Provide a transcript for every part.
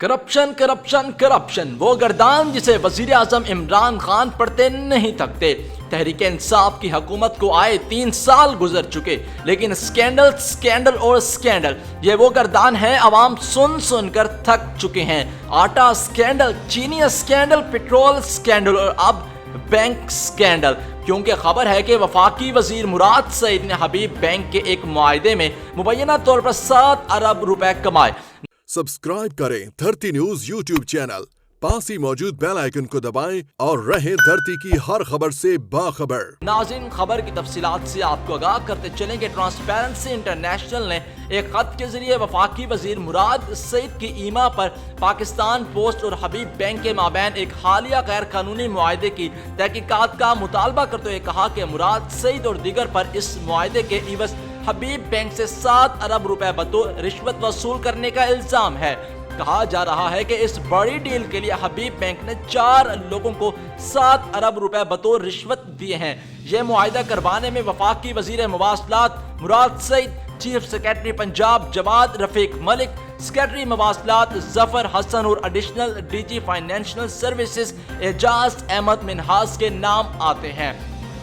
Corruption corruption corruption, وہ گردان جسے وزیر اعظم عمران خان پڑھتے نہیں تھکتے۔ تحریک انصاف کی حکومت کو آئے 3 سال گزر چکے، لیکن سکینڈل سکینڈل اور سکینڈل، یہ وہ گردان ہے عوام سن سن کر تھک چکے ہیں۔ آٹا سکینڈل، چینی سکینڈل، پیٹرول سکینڈل اور اب بینک سکینڈل، کیونکہ خبر ہے کہ وفاقی وزیر مراد سعید نے حبیب بینک کے ایک معاہدے میں مبینہ طور پر 7 ارب روپے کمائے۔ سبسکرائب کریں دھرتی نیوز یوٹیوب چینل، پاس ہی موجود بیل آئیکن کو دبائیں اور رہیں دھرتی کی ہر خبر سے باخبر۔ ناظرین، خبر کی تفصیلات سے آپ کو آگاہ کرتے چلیں کہ ٹرانسپیرنسی انٹرنیشنل نے ایک خط کے ذریعے وفاقی وزیر مراد سعید کی ایما پر پاکستان پوسٹ اور حبیب بینک کے مابین ایک حالیہ غیر قانونی معاہدے کی تحقیقات کا مطالبہ کرتے ہوئے کہا کہ مراد سعید اور دیگر پر اس معاہدے کے عوض حبیب بینک سے 7 ارب روپے بطور رشوت وصول کرنے کا الزام ہے۔ کہا جا رہا ہے کہ اس بڑی ڈیل کے لیے حبیب بینک نے 4 لوگوں کو 7 ارب روپے بطور رشوت دیے ہیں۔ یہ معاہدہ کروانے میں وفاقی وزیر مواصلات Murad Saeed, chief secretary Punjab Jawad Rafiq Malik, secretary مواصلات ظفر حسن اور additional D G financial services Ejaz Ahmed Minhas کے نام آتے ہیں۔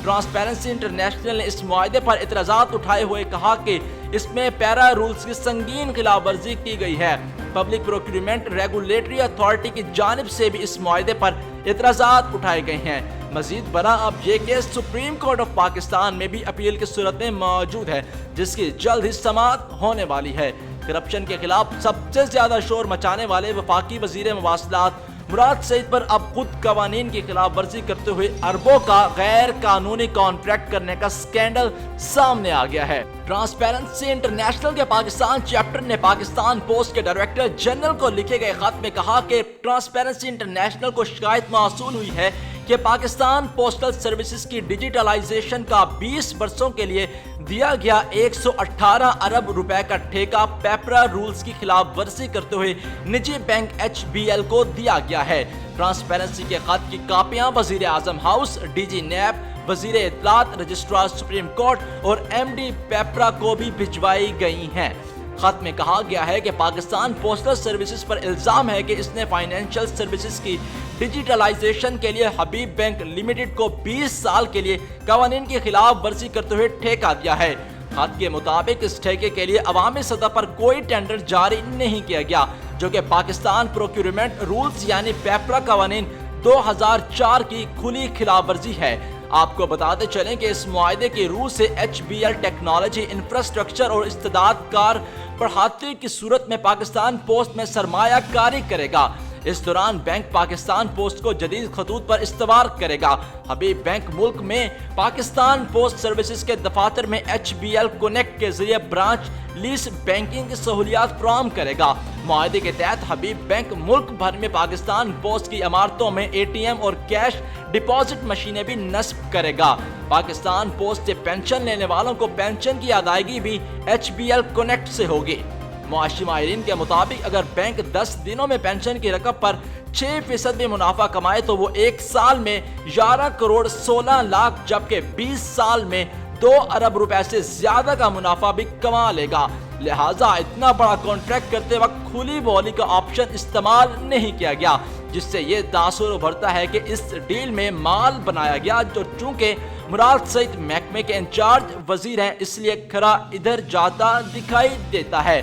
ٹرانسپیرنسی انٹرنیشنل نے اس معاہدے پر اعتراضات اٹھائے ہوئے کہا کہ اس میں پیرا رولز کی سنگین خلاف ورزی کی گئی ہے۔ پبلک پروکیورمنٹ ریگولیٹری اتھارٹی کی جانب سے بھی اس معاہدے پر اعتراضات اٹھائے گئے ہیں۔ مزید برآں اب یہ case supreme court of Pakistan میں بھی اپیل کی صورت میں موجود ہے، جس کی جلد ہی سماعت ہونے والی ہے۔ کرپشن کے خلاف سب سے زیادہ شور مچانے والے وفاقی وزیر مواصلات مراد سعید پر اب خود قوانین کی خلاف ورزی کرتے ہوئے اربوں کا غیر قانونی کانٹریکٹ کرنے کا سکینڈل سامنے آ گیا ہے۔ ٹرانسپیرنسی انٹرنیشنل کے پاکستان چیپٹر نے پاکستان پوسٹ کے ڈائریکٹر جنرل کو لکھے گئے خط میں کہا کہ ٹرانسپیرنسی انٹرنیشنل کو شکایت موصول ہوئی ہے کہ پاکستان پوسٹل سروسز کی ڈیجیٹلائزیشن کا 20 برسوں کے لیے دیا گیا 118 ارب روپے کا ٹھیکہ پیپرا رولز کی خلاف ورزی کرتے ہوئے نجی بینک HBL کو دیا گیا ہے۔ ٹرانسپیرنسی کے خط کی کاپیاں وزیر اعظم ہاؤس، ڈی جی نیب، وزیر اطلاعات، رجسٹرار سپریم کورٹ اور MD پیپرا کو بھی بھجوائی گئی ہیں۔ خط میں کہا گیا ہے کہ پاکستان پوسٹل سروسز پر الزام ہے کہ اس نے فائنینشل سروسز کی ڈیجیٹلائزیشن کے لیے حبیب بینک لمیٹڈ کو 20 سال کے لیے قوانین کی خلاف ورزی کرتے ہوئے ٹھیکہ دیا ہے۔ خط کے مطابق اس ٹھیکے کے لیے عوامی سطح پر کوئی ٹینڈر جاری نہیں کیا گیا، جو کہ پاکستان پروکیورمنٹ رولز یعنی پیپرا قوانین 2004 کی کھلی خلاف ورزی ہے۔ آپ کو بتاتے چلیں کہ اس معاہدے کی روح سے HBL ٹیکنالوجی انفراسٹرکچر اور استعداد کار بڑھاتے کی صورت میں پاکستان پوسٹ میں سرمایہ کاری کرے گا۔ اس دوران بینک پاکستان پوسٹ کو جدید خطوط پر استوار کرے گا۔ حبیب بینک ملک میں پاکستان پوسٹ سروسز کے دفاتر میں HBL کنیکٹ کے ذریعے برانچ لیس بینکنگ کی سہولیات فراہم کرے گا۔ معاہدے کے تحت حبیب بینک ملک بھر میں پاکستان پوسٹ کی عمارتوں میں ATM اور کیش ڈپازٹ مشینیں بھی نصب کرے گا۔ پاکستان پوسٹ سے پینشن لینے والوں کو پینشن کی ادائیگی بھی HBL کنیکٹ سے ہوگی۔ معاشی ماہرین کے مطابق اگر بینک 10 دنوں میں پینشن کی رقم پر 6% بھی منافع کمائے تو وہ 1 سال میں 11 کروڑ 16 لاکھ جبکہ 20 سال میں 2 ارب روپے سے زیادہ کا منافع بھی کما لے گا۔ لہٰذا اتنا بڑا کانٹریکٹ کرتے وقت کھلی بولی کا آپشن استعمال نہیں کیا گیا، جس سے یہ تاثر ابھرتا ہے کہ اس ڈیل میں مال بنایا گیا، جو چونکہ مراد سعید محکمے کے انچارج وزیر ہیں اس لیے کھرا ادھر جاتا دکھائی دیتا ہے۔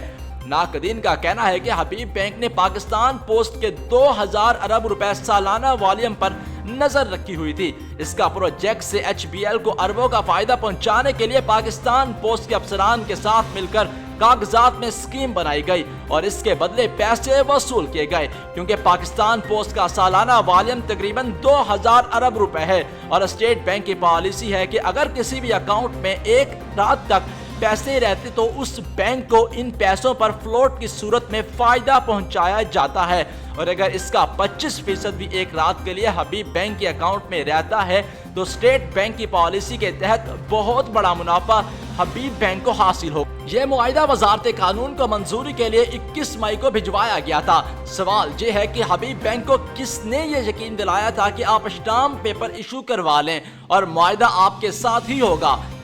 ناقدین کا کہنا ہے کہ حبیب بینک نے پاکستان پوسٹ کے 2000 ارب روپے سالانہ والیوم پر نظر رکھی ہوئی تھی۔ اس کا پروجیکٹ سے HBL کو اربوں کا فائدہ پہنچانے کے لیے پاکستان پوسٹ کے افسران کے ساتھ مل کر کاغذات میں اسکیم بنائی گئی اور اس کے بدلے پیسے وصول کیے گئے، کیونکہ پاکستان پوسٹ کا سالانہ والیوم تقریباً 2000 ارب روپے ہے اور اسٹیٹ بینک کی پالیسی ہے کہ اگر کسی بھی اکاؤنٹ میں ایک رات تک پیسے رہتے تو اس بینک کو ان پیسوں پر فلوٹ کی صورت میں فائدہ پہنچایا جاتا ہے، اور اگر اس کا 25% بھی ایک رات کے لیے حبیب بینک کے اکاؤنٹ میں رہتا ہے تو اسٹیٹ بینک کی پالیسی کے تحت بہت بڑا منافع حبیب بینک کو حاصل ہو۔ یہ معاہدہ وزارت قانون کو منظوری کے لیے 21 مئی کو بھجوایا گیا تھا۔ سوال یہ ہے کہ حبیب بینک کو کس نے یہ یقین دلایا تھا کہ آپ اسٹامپ پیپر ایشو کروا لیں اور معاہدہ آپ کے ساتھ ہی ہوگا،